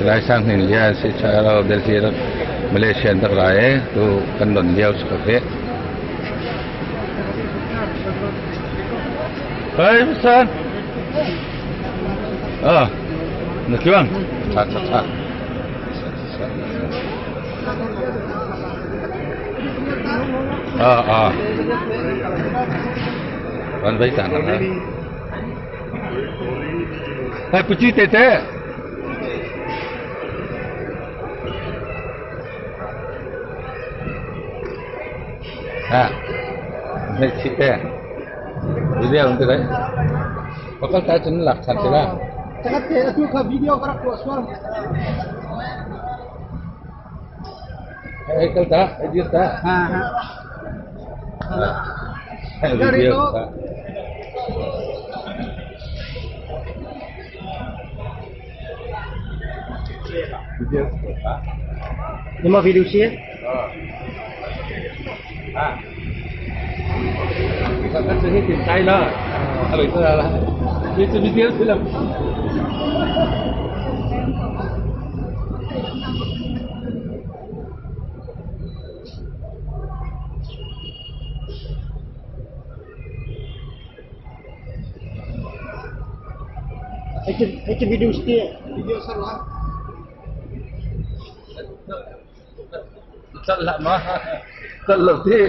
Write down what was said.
Selain sang India, secara dari Malaysia terkaya tu kan don dia sekali. Hai besar. Ah, nak jual? Tak. Kan baik tak nak? Hai puji tete. Này chị đây video untuk đấy bakal tak channel lah satu lah Cakap itu ke video kerak suara. kalau tak edit tak video tak video tak Lima video sih. Kita kan sini cintai lah. Kalau itu adalah video film. Itu video sih. Video seru lah. Salah mah. Salah sih.